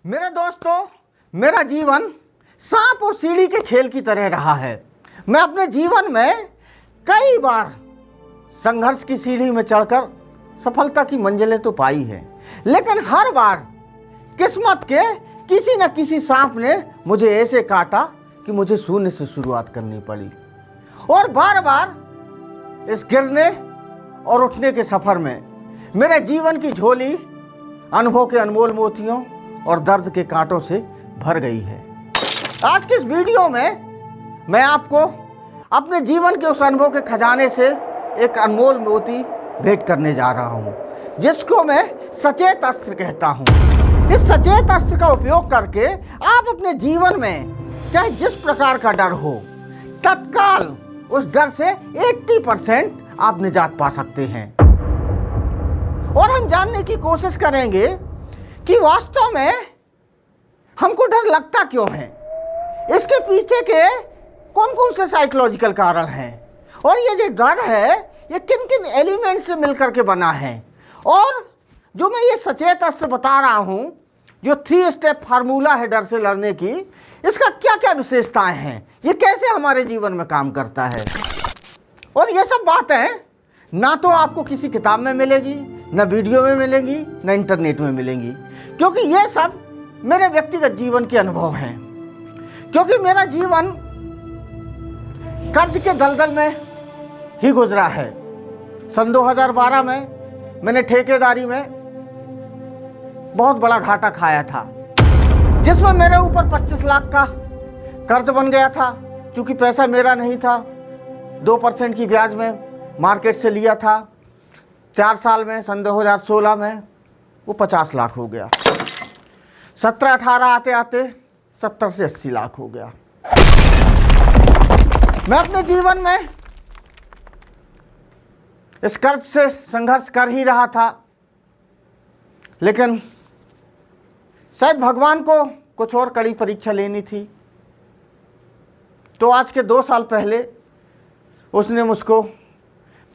मेरे दोस्तों, मेरा जीवन सांप और सीढ़ी के खेल की तरह रहा है। मैं अपने जीवन में कई बार संघर्ष की सीढ़ी में चढ़कर सफलता की मंजिलें तो पाई हैं, लेकिन हर बार किस्मत के किसी न किसी सांप ने मुझे ऐसे काटा कि मुझे शून्य से शुरुआत करनी पड़ी। और बार बार इस गिरने और उठने के सफर में मेरे जीवन की झोली अनुभव के अनमोल मोतियों और दर्द के कांटों से भर गई है। आज की इस वीडियो में मैं आपको अपने जीवन के उस अनुभव के खजाने से एक अनमोल मोती भेंट करने जा रहा हूं, जिसको मैं सचेत अस्त्र कहता हूं। इस सचेत अस्त्र का उपयोग करके आप अपने जीवन में चाहे जिस प्रकार का डर हो, तत्काल उस डर से 80% आप निजात पा सकते हैं। और हम जानने की कोशिश करेंगे कि वास्तव में हमको डर लगता क्यों है, इसके पीछे के कौन कौन से साइकोलॉजिकल कारण हैं, और ये जो डर है ये किन किन एलिमेंट से मिलकर के बना है, और जो मैं ये सचेत अस्त्र बता रहा हूँ, जो 3 स्टेप फार्मूला है डर से लड़ने की, इसका क्या क्या विशेषताएं हैं, ये कैसे हमारे जीवन में काम करता है। और ये सब बातें ना तो आपको किसी किताब में मिलेगी, न वीडियो में मिलेंगी, न इंटरनेट में मिलेंगी, क्योंकि ये सब मेरे व्यक्तिगत जीवन के अनुभव हैं। क्योंकि मेरा जीवन कर्ज के दलदल में ही गुजरा है। सन 2012 में मैंने ठेकेदारी में बहुत बड़ा घाटा खाया था, जिसमें मेरे ऊपर 25 लाख का कर्ज बन गया था। चूंकि पैसा मेरा नहीं था, 2% की ब्याज में मार्केट से लिया था। 4 साल में, सन 2016 में वो 50 लाख हो गया। 17-18 आते आते 70 से 80 लाख हो गया। मैं अपने जीवन में इस कर्ज से संघर्ष कर ही रहा था, लेकिन शायद भगवान को कुछ और कड़ी परीक्षा लेनी थी। तो आज के 2 साल पहले उसने मुझको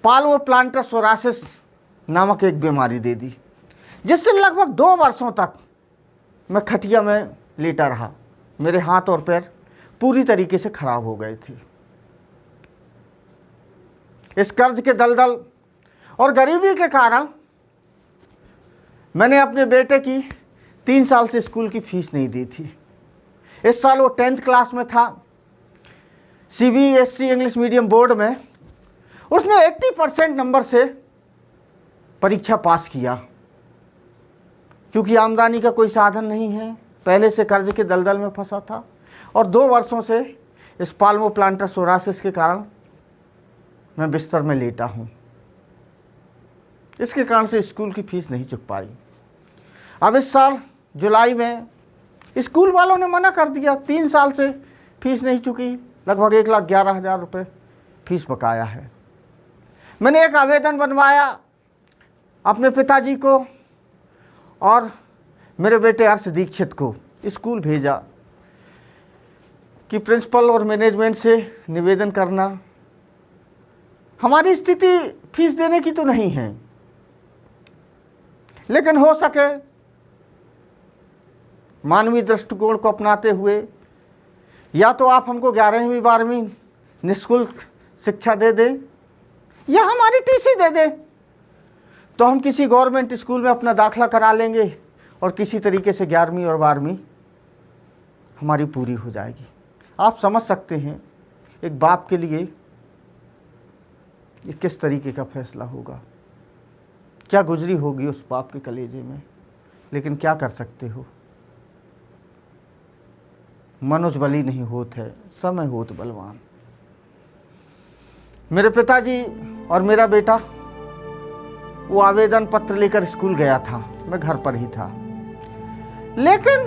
पाल्मोप्लांटर सोरासिस नामक एक बीमारी दे दी, जिससे लगभग 2 वर्षों तक मैं खटिया में लेटा रहा। मेरे हाथ और पैर पूरी तरीके से खराब हो गए थे। इस कर्ज के दलदल और गरीबी के कारण मैंने अपने बेटे की 3 साल से स्कूल की फीस नहीं दी थी। इस साल वो 10th क्लास में था। CBSE इंग्लिश मीडियम बोर्ड में उसने 80% नंबर से परीक्षा पास किया। चूँकि आमदनी का कोई साधन नहीं है, पहले से कर्ज के दलदल में फंसा था, और 2 वर्षों से इस पाल्मोप्लांटर सोरासिस के कारण मैं बिस्तर में लेटा हूँ। इसके कारण से स्कूल की फीस नहीं चुका पाई। अब इस साल जुलाई में स्कूल वालों ने मना कर दिया। 3 साल से फीस नहीं चुकी, लगभग 1,11,000 रुपये फीस बकाया है। मैंने एक आवेदन बनवाया अपने पिताजी को और मेरे बेटे हर्ष दीक्षित को, स्कूल भेजा कि प्रिंसिपल और मैनेजमेंट से निवेदन करना, हमारी स्थिति फीस देने की तो नहीं है, लेकिन हो सके मानवीय दृष्टिकोण को अपनाते हुए या तो आप हमको 11वीं 12वीं निःशुल्क शिक्षा दे दें, या हमारी टीसी दे दे, तो हम किसी गवर्नमेंट स्कूल में अपना दाखला करा लेंगे और किसी तरीके से 11वीं और 12वीं हमारी पूरी हो जाएगी। आप समझ सकते हैं एक बाप के लिए ये किस तरीके का फैसला होगा, क्या गुजरी होगी उस बाप के कलेजे में। लेकिन क्या कर सकते हो, मनुष्य बली नहीं होत है, समय होत बलवान। मेरे पिताजी और मेरा बेटा वो आवेदन पत्र लेकर स्कूल गया था, मैं घर पर ही था। लेकिन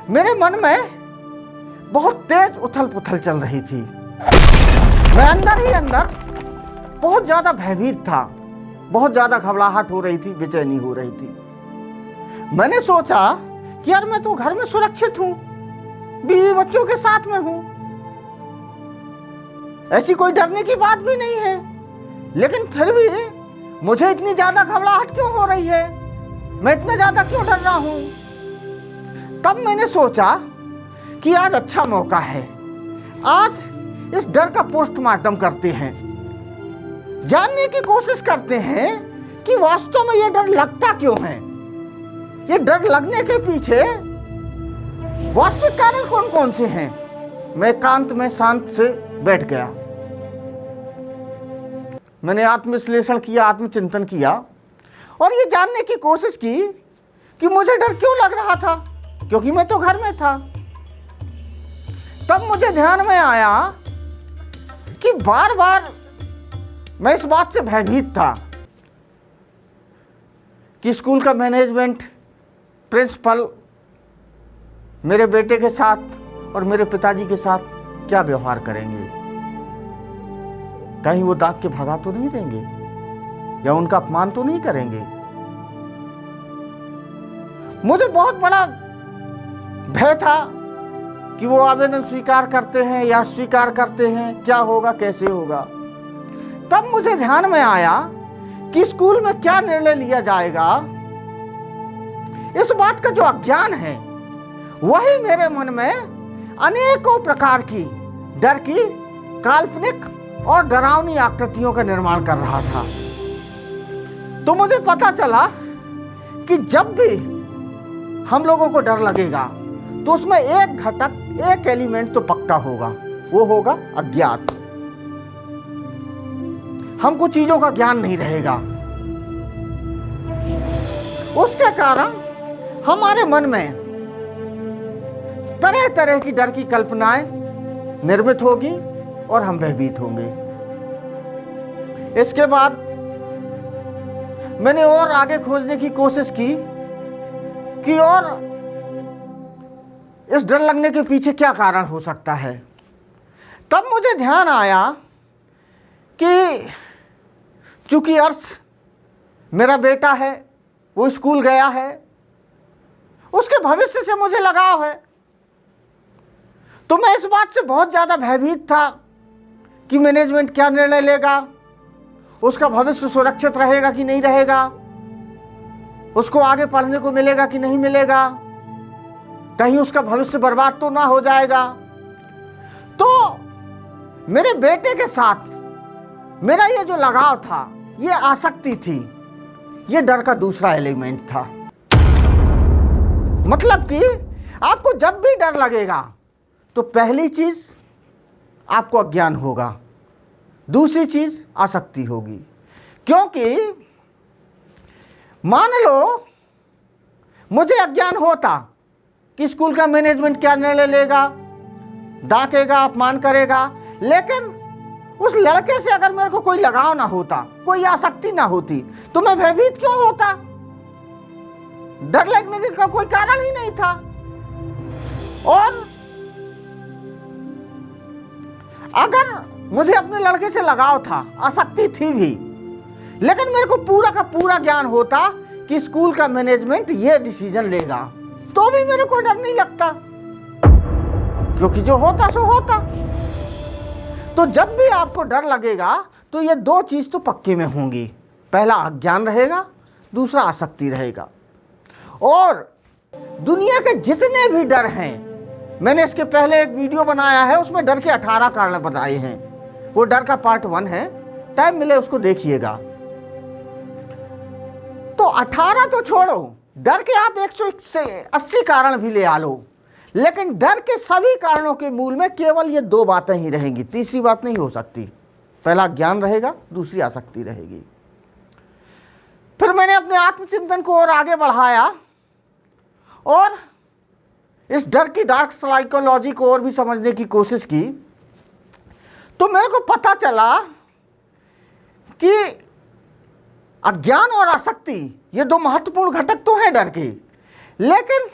मेरे मन में बहुत तेज उथल पुथल चल रही थी। मैं अंदर ही अंदर बहुत ज़्यादा भयभीत था, बहुत ज़्यादा घबराहट हो रही थी, बेचैनी हो रही थी। मैंने सोचा कि यार मैं तो घर में सुरक्षित हूँ, बीवी बच्चों के साथ में हूँ, ऐसी कोई डरने की बात भी नहीं है, लेकिन फिर भी मुझे इतनी ज़्यादा घबराहट क्यों हो रही है। मैं इतना ज़्यादा क्यों डर रहा हूँ? तब मैंने सोचा कि आज अच्छा मौका है, आज इस डर का पोस्टमार्टम करते हैं, जानने की कोशिश करते हैं कि वास्तव में ये डर लगता क्यों है, ये डर लगने के पीछे वास्तविक कारण कौन कौन से हैं। मैं एकांत में शांत से बैठ गया, मैंने आत्मविश्लेषण किया, आत्मचिंतन किया और ये जानने की कोशिश की कि मुझे डर क्यों लग रहा था, क्योंकि मैं तो घर में था। तब मुझे ध्यान में आया कि बार बार मैं इस बात से भयभीत था कि स्कूल का मैनेजमेंट, प्रिंसिपल मेरे बेटे के साथ और मेरे पिताजी के साथ क्या व्यवहार करेंगे। कहीं वो दाग के भगा तो नहीं देंगे या उनका अपमान तो नहीं करेंगे। मुझे बहुत बड़ा भय था कि वो आवेदन स्वीकार करते हैं या स्वीकार करते हैं, क्या होगा, कैसे होगा। तब मुझे ध्यान में आया कि स्कूल में क्या निर्णय लिया जाएगा, इस बात का जो अज्ञान है वही मेरे मन में अनेकों प्रकार की डर की काल्पनिक और डरावनी आकृतियों का निर्माण कर रहा था। तो मुझे पता चला कि जब भी हम लोगों को डर लगेगा तो उसमें एक घटक, एक एलिमेंट तो पक्का होगा, वो होगा अज्ञात। हमको चीजों का ज्ञान नहीं रहेगा, उसके कारण हमारे मन में तरह तरह की डर की कल्पनाएं निर्मित होगी और हम भयभीत होंगे। इसके बाद मैंने और आगे खोजने की कोशिश की कि और इस डर लगने के पीछे क्या कारण हो सकता है। तब मुझे ध्यान आया कि चूंकि अर्श मेरा बेटा है, वो स्कूल गया है, उसके भविष्य से मुझे लगाव है, तो मैं इस बात से बहुत ज़्यादा भयभीत था कि मैनेजमेंट क्या निर्णय लेगा, उसका भविष्य सुरक्षित रहेगा कि नहीं रहेगा, उसको आगे पढ़ने को मिलेगा कि नहीं मिलेगा, कहीं उसका भविष्य बर्बाद तो ना हो जाएगा। तो मेरे बेटे के साथ मेरा ये जो लगाव था, ये आसक्ति थी, ये डर का दूसरा एलिमेंट था। मतलब कि आपको जब भी डर लगेगा तो पहली चीज आपको अज्ञान होगा, दूसरी चीज आसक्ति होगी। क्योंकि मान लो मुझे अज्ञान होता कि स्कूल का मैनेजमेंट क्या निर्णय लेगा, डांटेगा, अपमान करेगा, लेकिन उस लड़के से अगर मेरे को कोई लगाव ना होता, कोई आसक्ति ना होती, तो मैं भयभीत क्यों होता? डर लगने का कोई कारण ही नहीं था। और अगर मुझे अपने लड़के से लगाव था, आसक्ति थी भी, लेकिन मेरे को पूरा का पूरा ज्ञान होता कि स्कूल का मैनेजमेंट ये डिसीजन लेगा, तो भी मेरे को डर नहीं लगता, क्योंकि जो होता सो होता। तो जब भी आपको डर लगेगा तो ये दो चीज तो पक्के में होंगी, पहला अज्ञान रहेगा, दूसरा आसक्ति रहेगा। और दुनिया के जितने भी डर हैं, मैंने इसके पहले एक वीडियो बनाया है, उसमें डर के 18 कारण बताए हैं, वो डर का पार्ट 1 है, टाइम मिले उसको देखिएगा। तो 18 तो छोड़ो, डर के आप 180 कारण भी ले आ लो, लेकिन डर के सभी कारणों के मूल में केवल ये दो बातें ही रहेंगी, तीसरी बात नहीं हो सकती। पहला ज्ञान रहेगा, दूसरी आसक्ति रहेगी। फिर मैंने अपने आत्मचिंतन को और आगे बढ़ाया और इस डर की डार्क साइकोलॉजी को और भी समझने की कोशिश की। तो मेरे को पता चला कि अज्ञान और आसक्ति ये दो महत्वपूर्ण घटक तो हैं डर के, लेकिन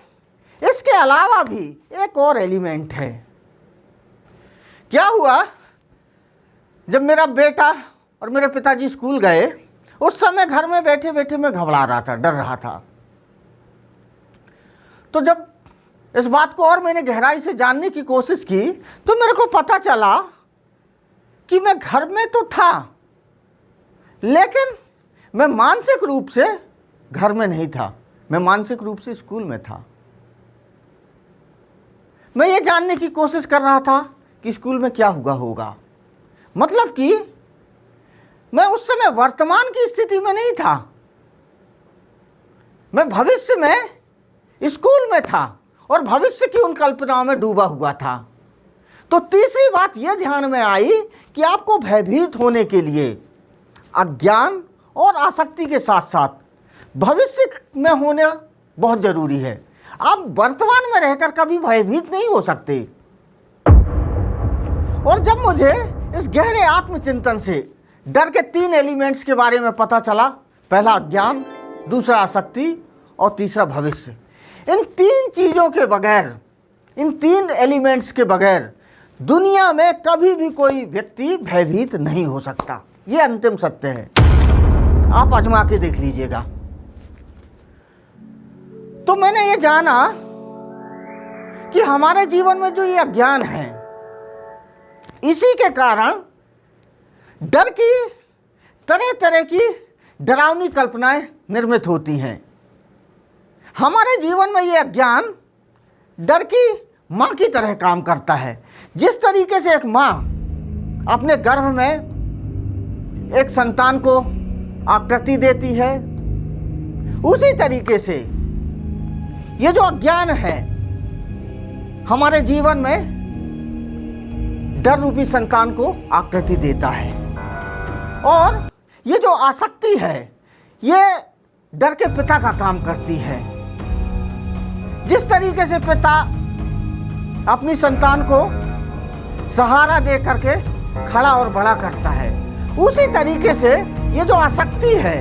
इसके अलावा भी एक और एलिमेंट है। क्या हुआ, जब मेरा बेटा और मेरे पिताजी स्कूल गए, उस समय घर में बैठे बैठे मैं घबरा रहा था, डर रहा था। तो जब इस बात को और मैंने गहराई से जानने की कोशिश की, तो मेरे को पता चला कि मैं घर में तो था, लेकिन मैं मानसिक रूप से घर में नहीं था। मैं मानसिक रूप से स्कूल में था। मैं ये जानने की कोशिश कर रहा था कि स्कूल में क्या हुआ होगा। मतलब कि मैं उस समय वर्तमान की स्थिति में नहीं था, मैं भविष्य में स्कूल में था और भविष्य की उन कल्पनाओं में डूबा हुआ था। तो तीसरी बात यह ध्यान में आई कि आपको भयभीत होने के लिए अज्ञान और आसक्ति के साथ साथ भविष्य में होना बहुत जरूरी है। आप वर्तमान में रहकर कभी भयभीत नहीं हो सकते। और जब मुझे इस गहरे आत्मचिंतन से डर के 3 एलिमेंट्स के बारे में पता चला, पहला अज्ञान, दूसरा आसक्ति और तीसरा भविष्य, इन 3 चीज़ों के बगैर, इन 3 एलिमेंट्स के बगैर दुनिया में कभी भी कोई व्यक्ति भयभीत नहीं हो सकता। ये अंतिम सत्य है, आप आजमा के देख लीजिएगा। तो मैंने ये जाना कि हमारे जीवन में जो ये अज्ञान है, इसी के कारण डर की तरह तरह की डरावनी कल्पनाएं निर्मित होती हैं। हमारे जीवन में ये अज्ञान डर की मां की तरह काम करता है। जिस तरीके से एक मां अपने गर्भ में एक संतान को आकृति देती है, उसी तरीके से ये जो अज्ञान है हमारे जीवन में डर रूपी संतान को आकृति देता है। और ये जो आसक्ति है, ये डर के पिता का काम करती है। जिस तरीके से पिता अपनी संतान को सहारा दे करके खड़ा और बड़ा करता है, उसी तरीके से ये जो आसक्ति है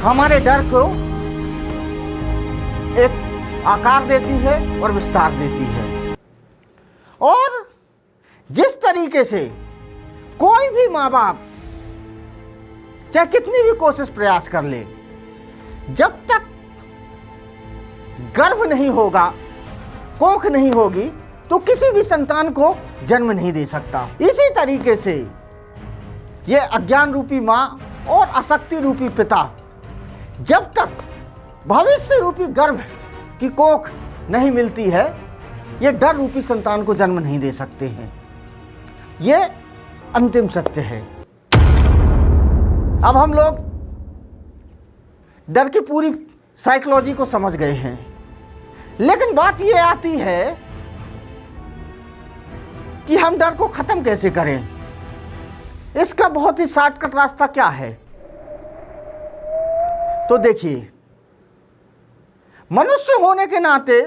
हमारे डर को एक आकार देती है और विस्तार देती है। और जिस तरीके से कोई भी माँ बाप चाहे कितनी भी कोशिश प्रयास कर ले, जब तक गर्भ नहीं होगा, कोख नहीं होगी, तो किसी भी संतान को जन्म नहीं दे सकता। इसी तरीके से ये अज्ञान रूपी माँ और आसक्ति रूपी पिता जब तक भविष्य रूपी गर्भ की कोख नहीं मिलती है, ये डर रूपी संतान को जन्म नहीं दे सकते हैं। ये अंतिम सत्य है। अब हम लोग डर की पूरी साइकोलॉजी को समझ गए हैं, लेकिन बात ये आती है कि हम डर को खत्म कैसे करें। इसका बहुत ही शॉर्टकट रास्ता क्या है? तो देखिए, मनुष्य होने के नाते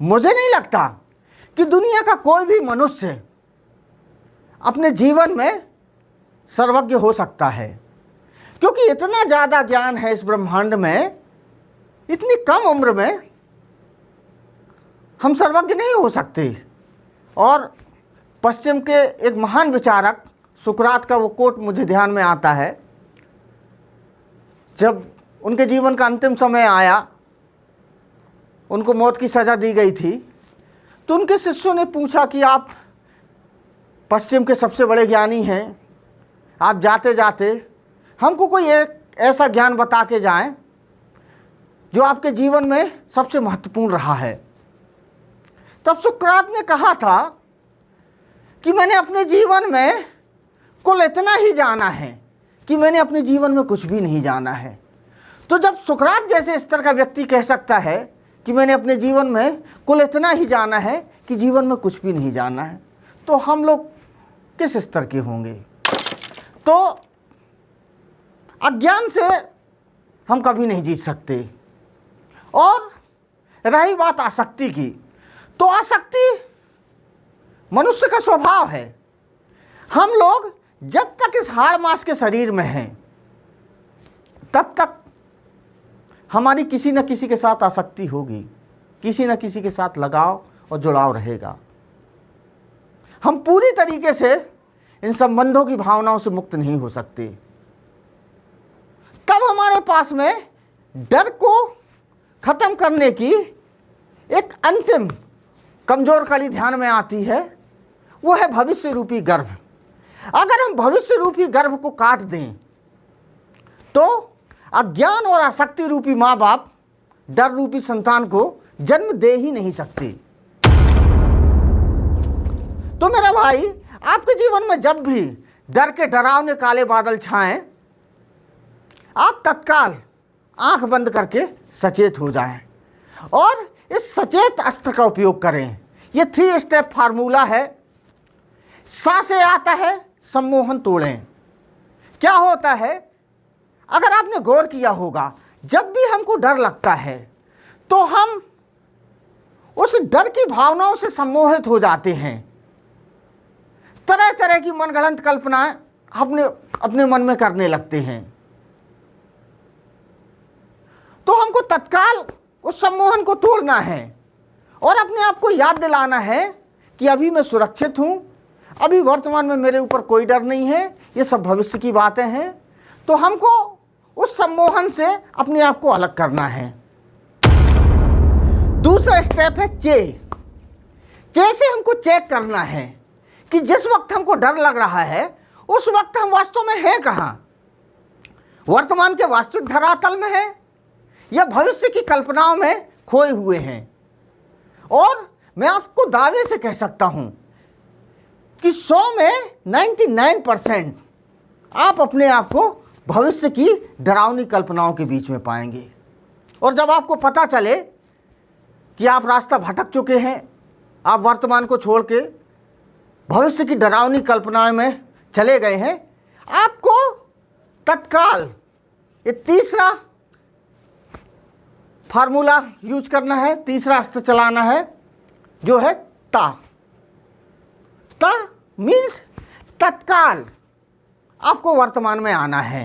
मुझे नहीं लगता कि दुनिया का कोई भी मनुष्य अपने जीवन में सर्वज्ञ हो सकता है, क्योंकि इतना ज़्यादा ज्ञान है इस ब्रह्मांड में। इतनी कम उम्र में हम सर्वज्ञ नहीं हो सकते। और पश्चिम के एक महान विचारक सुकरात का वो कोट मुझे ध्यान में आता है। जब उनके जीवन का अंतिम समय आया, उनको मौत की सज़ा दी गई थी, तो उनके शिष्यों ने पूछा कि आप पश्चिम के सबसे बड़े ज्ञानी हैं, आप जाते जाते हमको कोई एक ऐसा ज्ञान बता के जाएं जो आपके जीवन में सबसे महत्वपूर्ण रहा है। तब सुकरात ने कहा था कि मैंने अपने जीवन में कुल इतना ही जाना है कि मैंने अपने जीवन में कुछ भी नहीं जाना है। तो जब सुकरात जैसे स्तर का व्यक्ति कह सकता है कि मैंने अपने जीवन में कुल इतना ही जाना है कि जीवन में कुछ भी नहीं जाना है, तो हम लोग किस स्तर के होंगे? तो अज्ञान से हम कभी नहीं जीत सकते। और रही बात आसक्ति की, तो आसक्ति मनुष्य का स्वभाव है। हम लोग जब तक इस हाड़ मांस के शरीर में हैं, तब तक हमारी किसी न किसी के साथ आसक्ति होगी, किसी न किसी के साथ लगाव और जुड़ाव रहेगा। हम पूरी तरीके से इन संबंधों की भावनाओं से मुक्त नहीं हो सकते। तब हमारे पास में डर को खत्म करने की एक अंतिम कमजोर कड़ी ध्यान में आती है, वो है भविष्य रूपी गर्भ। अगर हम भविष्य रूपी गर्भ को काट दें, तो अज्ञान और आसक्ति रूपी माँ बाप डर रूपी संतान को जन्म दे ही नहीं सकते। तो मेरा भाई, आपके जीवन में जब भी डर के डरावने काले बादल छाएं, आप तत्काल आंख बंद करके सचेत हो जाएं और इस सचेत अस्त्र का उपयोग करें। ये 3 स्टेप फार्मूला है। सा से आता है सम्मोहन तोड़ें। क्या होता है, अगर आपने गौर किया होगा, जब भी हमको डर लगता है तो हम उस डर की भावनाओं से सम्मोहित हो जाते हैं। तरह तरह की मनगढ़ंत कल्पनाएं अपने मन में करने लगते हैं। तो हमको तत्काल उस सम्मोहन को तोड़ना है और अपने आप को याद दिलाना है कि अभी मैं सुरक्षित हूं, अभी वर्तमान में मेरे ऊपर कोई डर नहीं है, ये सब भविष्य की बातें हैं। तो हमको उस सम्मोहन से अपने आप को अलग करना है। दूसरा स्टेप है चे से हमको चेक करना है कि जिस वक्त हमको डर लग रहा है उस वक्त हम वास्तव में हैं कहाँ। वर्तमान के वास्तविक धरातल में है या भविष्य की कल्पनाओं में खोए हुए हैं। और मैं आपको दावे से कह सकता हूं कि 100 में 99% आप अपने आप को भविष्य की डरावनी कल्पनाओं के बीच में पाएंगे। और जब आपको पता चले कि आप रास्ता भटक चुके हैं, आप वर्तमान को छोड़ के भविष्य की डरावनी कल्पनाओं में चले गए हैं, आपको तत्काल ये तीसरा फार्मूला यूज करना है, तीसरा अस्त्र चलाना है, जो है ता मीन्स तत्काल आपको वर्तमान में आना है।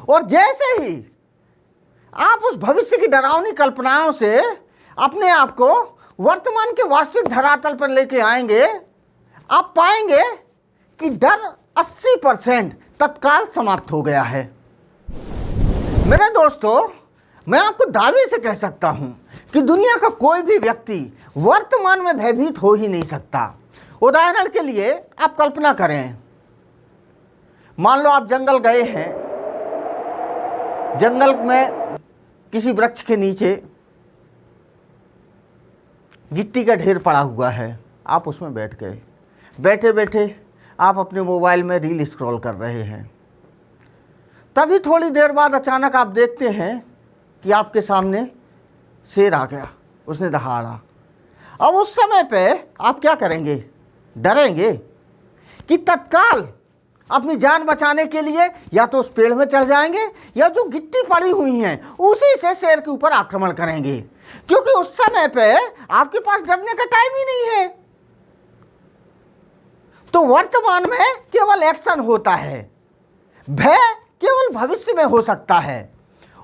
और जैसे ही आप उस भविष्य की डरावनी कल्पनाओं से अपने आप को वर्तमान के वास्तविक धरातल पर लेके आएंगे, आप पाएंगे कि डर 80% तत्काल समाप्त हो गया है। मेरे दोस्तों, मैं आपको दावे से कह सकता हूं कि दुनिया का कोई भी व्यक्ति वर्तमान में भयभीत हो ही नहीं सकता। उदाहरण के लिए आप कल्पना करें, मान लो आप जंगल गए हैं, जंगल में किसी वृक्ष के नीचे गिट्टी का ढेर पड़ा हुआ है, आप उसमें बैठ गए। बैठे बैठे आप अपने मोबाइल में रील स्क्रॉल कर रहे हैं। तभी थोड़ी देर बाद अचानक आप देखते हैं कि आपके सामने शेर आ गया, उसने दहाड़ा। अब उस समय पे आप क्या करेंगे? डरेंगे कि तत्काल अपनी जान बचाने के लिए या तो उस पेड़ में चढ़ जाएंगे या जो गिट्टी पड़ी हुई हैं उसी से शेर के ऊपर आक्रमण करेंगे, क्योंकि उस समय पे आपके पास डरने का टाइम ही नहीं है। तो वर्तमान में केवल एक्शन होता है, भय केवल भविष्य में हो सकता है।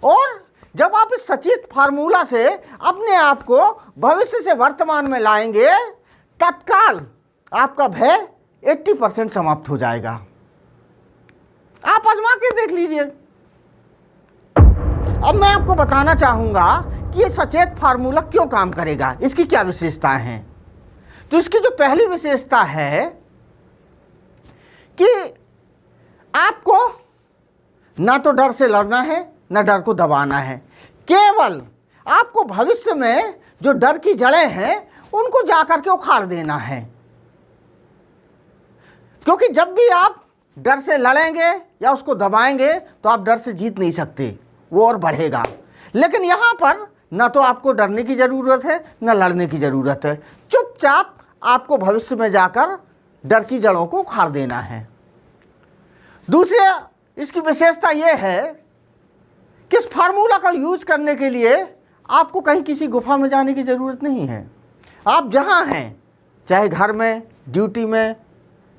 और जब आप इस सचेत फार्मूला से अपने आप को भविष्य से वर्तमान में लाएंगे, तत्काल आपका भय 80% समाप्त हो जाएगा। आप आजमा के देख लीजिए। अब मैं आपको बताना चाहूंगा कि ये सचेत फार्मूला क्यों काम करेगा, इसकी क्या विशेषताएं हैं। तो इसकी जो पहली विशेषता है कि आपको ना तो डर से लड़ना है ना डर को दबाना है, केवल आपको भविष्य में जो डर की जड़ें हैं उनको जाकर के उखाड़ देना है। क्योंकि जब भी आप डर से लड़ेंगे या उसको दबाएंगे तो आप डर से जीत नहीं सकते, वो और बढ़ेगा। लेकिन यहाँ पर ना तो आपको डरने की ज़रूरत है ना लड़ने की ज़रूरत है, चुपचाप आपको भविष्य में जाकर डर की जड़ों को उखाड़ देना है। दूसरे इसकी विशेषता ये है कि इस फार्मूला का यूज करने के लिए आपको कहीं किसी गुफा में जाने की ज़रूरत नहीं है। आप जहाँ हैं, चाहे घर में, ड्यूटी में,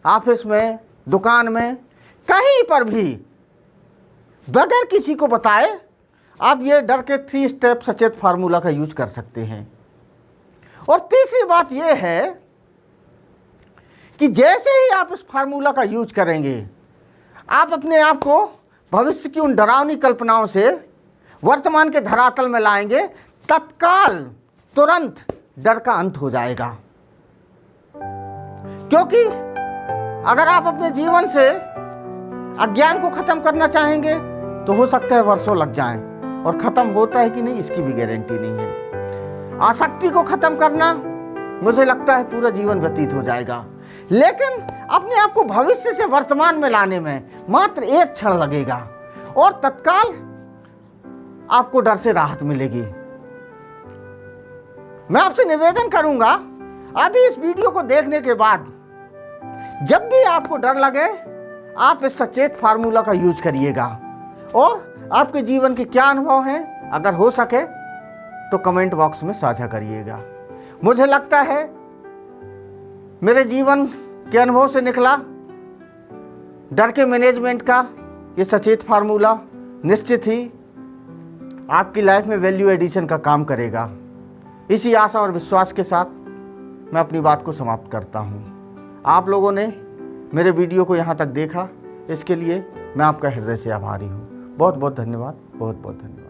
ऑफिस में, दुकान में, कहीं पर भी बगैर किसी को बताए आप ये डर के 3 स्टेप सचेत फार्मूला का यूज कर सकते हैं। और तीसरी बात यह है कि जैसे ही आप इस फार्मूला का यूज करेंगे, आप अपने आप को भविष्य की उन डरावनी कल्पनाओं से वर्तमान के धरातल में लाएंगे, तत्काल तुरंत डर का अंत हो जाएगा। क्योंकि अगर आप अपने जीवन से अज्ञान को खत्म करना चाहेंगे तो हो सकता है वर्षों लग जाएं, और ख़त्म होता है कि नहीं इसकी भी गारंटी नहीं है। आसक्ति को ख़त्म करना मुझे लगता है पूरा जीवन व्यतीत हो जाएगा, लेकिन अपने आप को भविष्य से वर्तमान में लाने में मात्र एक क्षण लगेगा और तत्काल आपको डर से राहत मिलेगी। मैं आपसे निवेदन करूंगा, अभी इस वीडियो को देखने के बाद जब भी आपको डर लगे आप इस सचेत फार्मूला का यूज करिएगा और आपके जीवन के क्या अनुभव हैं अगर हो सके तो कमेंट बॉक्स में साझा करिएगा। मुझे लगता है मेरे जीवन के अनुभव से निकला डर के मैनेजमेंट का ये सचेत फार्मूला निश्चित ही आपकी लाइफ में वैल्यू एडिशन का काम करेगा। इसी आशा और विश्वास के साथ मैं अपनी बात को समाप्त करता हूँ। आप लोगों ने मेरे वीडियो को यहाँ तक देखा, इसके लिए मैं आपका हृदय से आभारी हूँ। बहुत बहुत धन्यवाद, बहुत बहुत धन्यवाद।